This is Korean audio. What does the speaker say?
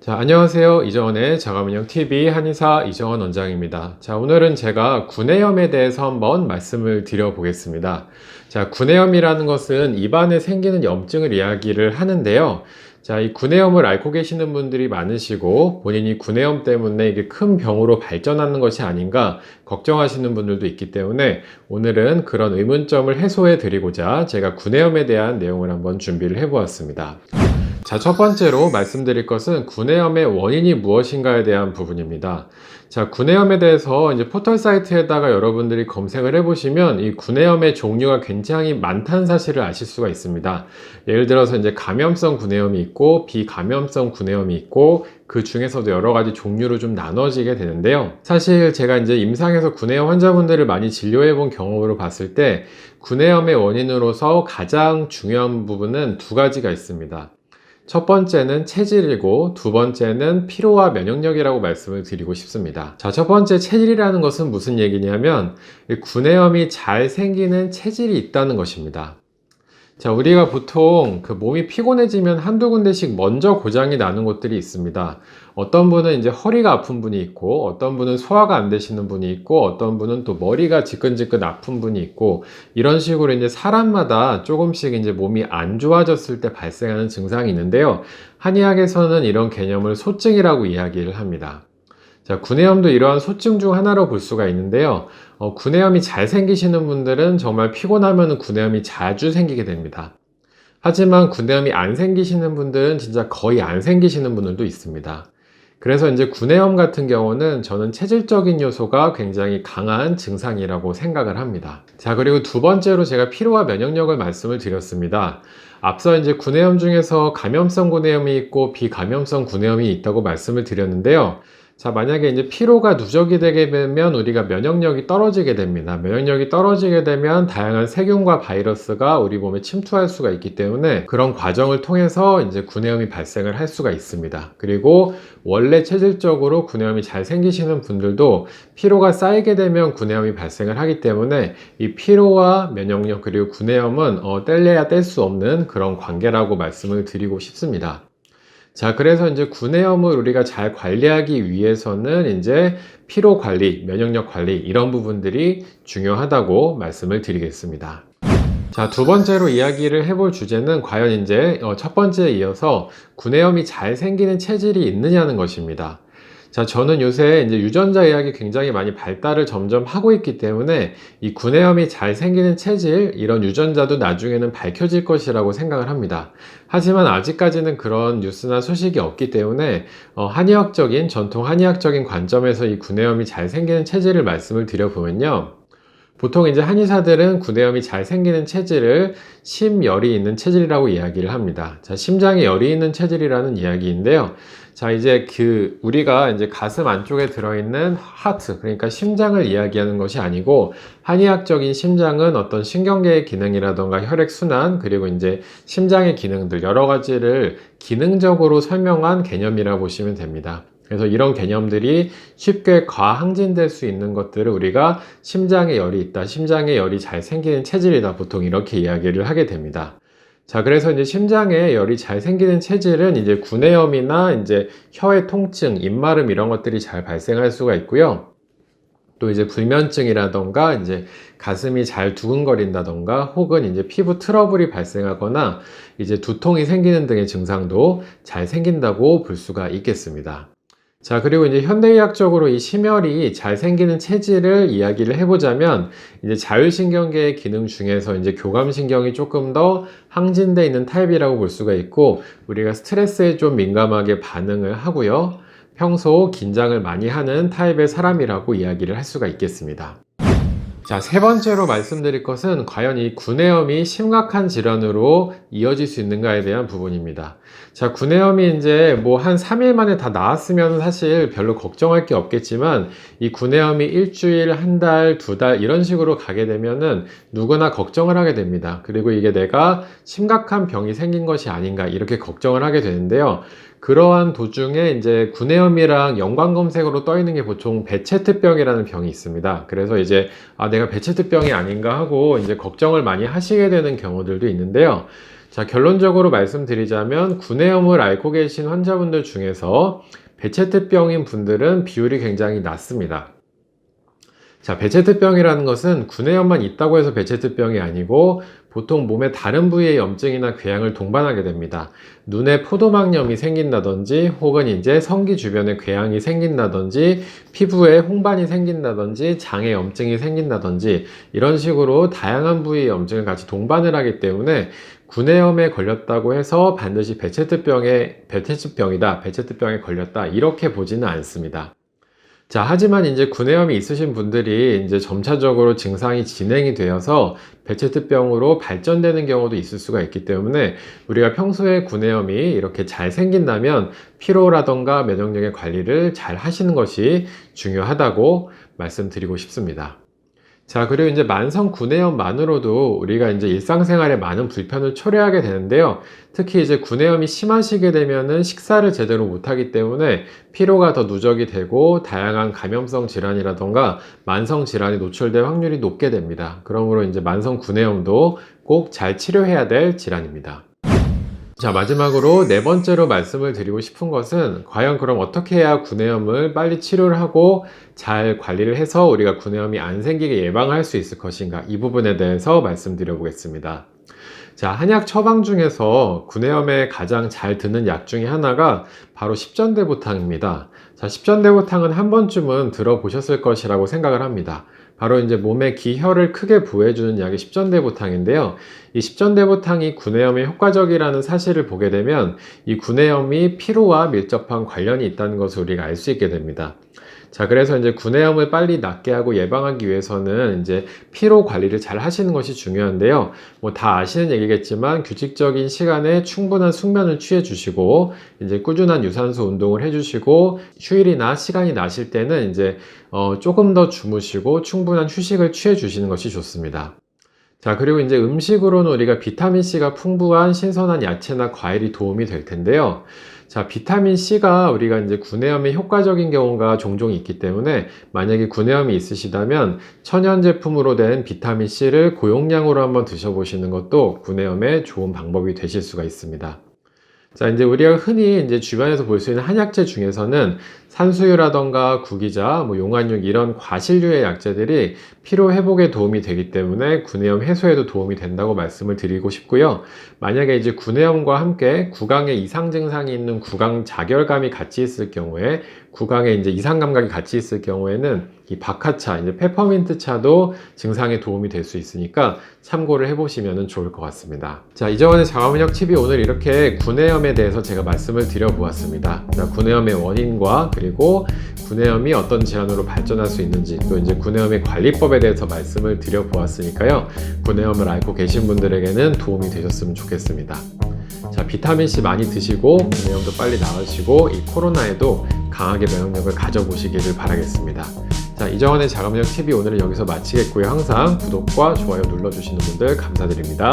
자, 안녕하세요. 이정원의 자가문영TV 한의사 이정원 원장입니다. 자, 오늘은 제가 구내염에 대해서 한번 말씀을 드려보겠습니다. 자, 구내염이라는 것은 입안에 생기는 염증을 이야기를 하는데요. 자, 이 구내염을 앓고 계시는 분들이 많으시고 본인이 구내염 때문에 이게 큰 병으로 발전하는 것이 아닌가 걱정하시는 분들도 있기 때문에 오늘은 그런 의문점을 해소해 드리고자 제가 구내염에 대한 내용을 한번 준비를 해 보았습니다. 자, 첫 번째로 말씀드릴 것은 구내염의 원인이 무엇인가에 대한 부분입니다. 자, 구내염에 대해서 이제 포털 사이트에다가 여러분들이 검색을 해보시면 이 구내염의 종류가 굉장히 많다는 사실을 아실 수가 있습니다. 예를 들어서 이제 감염성 구내염이 있고 비감염성 구내염이 있고 그 중에서도 여러 가지 종류로 좀 나눠지게 되는데요. 사실 제가 이제 임상에서 구내염 환자분들을 많이 진료해 본 경험으로 봤을 때 구내염의 원인으로서 가장 중요한 부분은 두 가지가 있습니다. 첫 번째는 체질이고 두 번째는 피로와 면역력이라고 말씀을 드리고 싶습니다. 자, 첫 번째 체질이라는 것은 무슨 얘기냐면 구내염이 잘 생기는 체질이 있다는 것입니다. 자, 우리가 보통 그 몸이 피곤해지면 한두 군데씩 먼저 고장이 나는 곳들이 있습니다. 어떤 분은 이제 허리가 아픈 분이 있고, 어떤 분은 소화가 안 되시는 분이 있고, 어떤 분은 또 머리가 지끈지끈 아픈 분이 있고, 이런 식으로 이제 사람마다 조금씩 이제 몸이 안 좋아졌을 때 발생하는 증상이 있는데요. 한의학에서는 이런 개념을 소증이라고 이야기를 합니다. 자, 구내염도 이러한 소증 중 하나로 볼 수가 있는데요. 구내염이 잘 생기시는 분들은 정말 피곤하면 구내염이 자주 생기게 됩니다. 하지만 구내염이 안 생기시는 분들은 진짜 거의 안 생기시는 분들도 있습니다. 그래서 이제 구내염 같은 경우는 저는 체질적인 요소가 굉장히 강한 증상이라고 생각을 합니다. 자, 그리고 두 번째로 제가 피로와 면역력을 말씀을 드렸습니다. 앞서 이제 구내염 중에서 감염성 구내염이 있고 비감염성 구내염이 있다고 말씀을 드렸는데요. 자, 만약에 이제 피로가 누적이 되게 되면 우리가 면역력이 떨어지게 됩니다. 면역력이 떨어지게 되면 다양한 세균과 바이러스가 우리 몸에 침투할 수가 있기 때문에 그런 과정을 통해서 이제 구내염이 발생을 할 수가 있습니다. 그리고 원래 체질적으로 구내염이 잘 생기시는 분들도 피로가 쌓이게 되면 구내염이 발생을 하기 때문에 이 피로와 면역력 그리고 구내염은 뗄래야 뗄 수 없는 그런 관계라고 말씀을 드리고 싶습니다. 자, 그래서 이제 구내염을 우리가 잘 관리하기 위해서는 이제 피로 관리, 면역력 관리 이런 부분들이 중요하다고 말씀을 드리겠습니다. 자, 두 번째로 이야기를 해볼 주제는 과연 이제 첫 번째에 이어서 구내염이 잘 생기는 체질이 있느냐는 것입니다. 자, 저는 요새 이제 유전자 의학이 굉장히 많이 발달을 점점 하고 있기 때문에 이 구내염이 잘 생기는 체질, 이런 유전자도 나중에는 밝혀질 것이라고 생각을 합니다. 하지만 아직까지는 그런 뉴스나 소식이 없기 때문에 한의학적인, 전통 한의학적인 관점에서 이 구내염이 잘 생기는 체질을 말씀을 드려보면요. 보통 이제 한의사들은 구내염이 잘 생기는 체질을 심열이 있는 체질이라고 이야기를 합니다. 자, 심장에 열이 있는 체질이라는 이야기인데요. 자, 이제 우리가 이제 가슴 안쪽에 들어있는 하트, 그러니까 심장을 이야기하는 것이 아니고 한의학적인 심장은 어떤 신경계의 기능이라던가 혈액순환, 그리고 이제 심장의 기능들 여러 가지를 기능적으로 설명한 개념이라고 보시면 됩니다. 그래서 이런 개념들이 쉽게 과항진될 수 있는 것들을 우리가 심장에 열이 있다, 심장에 열이 잘 생기는 체질이다, 보통 이렇게 이야기를 하게 됩니다. 자, 그래서 이제 심장에 열이 잘 생기는 체질은 이제 구내염이나 이제 혀의 통증, 입마름 이런 것들이 잘 발생할 수가 있고요. 또 이제 불면증이라던가 이제 가슴이 잘 두근거린다던가 혹은 이제 피부 트러블이 발생하거나 이제 두통이 생기는 등의 증상도 잘 생긴다고 볼 수가 있겠습니다. 자, 그리고 이제 현대의학적으로 이 심혈이 잘 생기는 체질을 이야기를 해보자면 이제 자율신경계의 기능 중에서 이제 교감신경이 조금 더 항진되어 있는 타입이라고 볼 수가 있고 우리가 스트레스에 좀 민감하게 반응을 하고요. 평소 긴장을 많이 하는 타입의 사람이라고 이야기를 할 수가 있겠습니다. 자, 세 번째로 말씀드릴 것은 과연 이 구내염이 심각한 질환으로 이어질 수 있는가에 대한 부분입니다. 자, 구내염이 이제 뭐 한 3일 만에 다 나았으면 사실 별로 걱정할 게 없겠지만 이 구내염이 일주일, 한 달, 두 달 이런 식으로 가게 되면은 누구나 걱정을 하게 됩니다. 그리고 이게 내가 심각한 병이 생긴 것이 아닌가 이렇게 걱정을 하게 되는데요. 그러한 도중에 이제 구내염이랑 연관 검색으로 떠 있는 게 보통 베체트병이라는 병이 있습니다. 그래서 이제 내가 베체트병이 아닌가 하고 이제 걱정을 많이 하시게 되는 경우들도 있는데요. 자, 결론적으로 말씀드리자면 구내염을 앓고 계신 환자분들 중에서 베체트병인 분들은 비율이 굉장히 낮습니다. 자, 베체트병이라는 것은 구내염만 있다고 해서 베체트병이 아니고 보통 몸의 다른 부위의 염증이나 궤양을 동반하게 됩니다. 눈에 포도막염이 생긴다든지 혹은 이제 성기 주변에 궤양이 생긴다든지 피부에 홍반이 생긴다든지 장에 염증이 생긴다든지 이런 식으로 다양한 부위의 염증을 같이 동반을 하기 때문에 구내염에 걸렸다고 해서 반드시 베체트병에 걸렸다 이렇게 보지는 않습니다. 자, 하지만 이제 구내염이 있으신 분들이 이제 점차적으로 증상이 진행이 되어서 베체트병으로 발전되는 경우도 있을 수가 있기 때문에 우리가 평소에 구내염이 이렇게 잘 생긴다면 피로라던가 면역력의 관리를 잘 하시는 것이 중요하다고 말씀드리고 싶습니다. 자, 그리고 이제 만성 구내염만으로도 우리가 이제 일상생활에 많은 불편을 초래하게 되는데요. 특히 이제 구내염이 심하시게 되면은 식사를 제대로 못하기 때문에 피로가 더 누적이 되고 다양한 감염성 질환이라던가 만성 질환이 노출될 확률이 높게 됩니다. 그러므로 이제 만성 구내염도 꼭 잘 치료해야 될 질환입니다. 자, 마지막으로 네 번째로 말씀을 드리고 싶은 것은 과연 그럼 어떻게 해야 구내염을 빨리 치료를 하고 잘 관리를 해서 우리가 구내염이 안 생기게 예방할 수 있을 것인가, 이 부분에 대해서 말씀드려 보겠습니다. 자, 한약 처방 중에서 구내염에 가장 잘 드는 약 중에 하나가 바로 십전대보탕입니다. 자, 십전대보탕은 한 번쯤은 들어보셨을 것이라고 생각을 합니다. 바로 이제 몸에 기혈을 크게 부해주는 약이 십전대보탕인데요. 이 십전대보탕이 구내염에 효과적이라는 사실을 보게 되면 이 구내염이 피로와 밀접한 관련이 있다는 것을 우리가 알 수 있게 됩니다. 자, 그래서 이제 구내염을 빨리 낫게 하고 예방하기 위해서는 이제 피로 관리를 잘 하시는 것이 중요한데요. 뭐 다 아시는 얘기겠지만 규칙적인 시간에 충분한 숙면을 취해 주시고 이제 꾸준한 유산소 운동을 해 주시고 휴일이나 시간이 나실 때는 이제 조금 더 주무시고 충분한 휴식을 취해 주시는 것이 좋습니다. 자, 그리고 이제 음식으로는 우리가 비타민C가 풍부한 신선한 야채나 과일이 도움이 될 텐데요. 자, 비타민C가 우리가 이제 구내염에 효과적인 경우가 종종 있기 때문에 만약에 구내염이 있으시다면 천연 제품으로 된 비타민C를 고용량으로 한번 드셔보시는 것도 구내염에 좋은 방법이 되실 수가 있습니다. 자, 이제 우리가 흔히 이제 주변에서 볼 수 있는 한약재 중에서는 산수유라던가 구기자, 용안육 이런 과실류의 약재들이 피로 회복에 도움이 되기 때문에 구내염 해소에도 도움이 된다고 말씀을 드리고 싶고요. 만약에 이제 구내염과 함께 구강에 이상 증상이 있는 구강 자결감이 같이 있을 경우에 구강에 이제 이상 감각이 같이 있을 경우에는 이 박하차, 이제 페퍼민트 차도 증상에 도움이 될 수 있으니까 참고를 해보시면 좋을 것 같습니다. 자, 이정원의 자가면역 TV 오늘 이렇게 구내염에 대해서 제가 말씀을 드려보았습니다. 자, 구내염의 원인과 그리고 구내염이 어떤 질환으로 발전할 수 있는지 또 이제 구내염의 관리법에 대해서 말씀을 드려보았으니까요. 구내염을 앓고 계신 분들에게는 도움이 되셨으면 좋겠습니다. 자, 비타민C 많이 드시고 구내염도 빨리 나으시고 이 코로나에도 강하게 면역력을 가져보시기를 바라겠습니다. 자, 이정원의 자가면역 TV 오늘은 여기서 마치겠고요. 항상 구독과 좋아요 눌러주시는 분들 감사드립니다.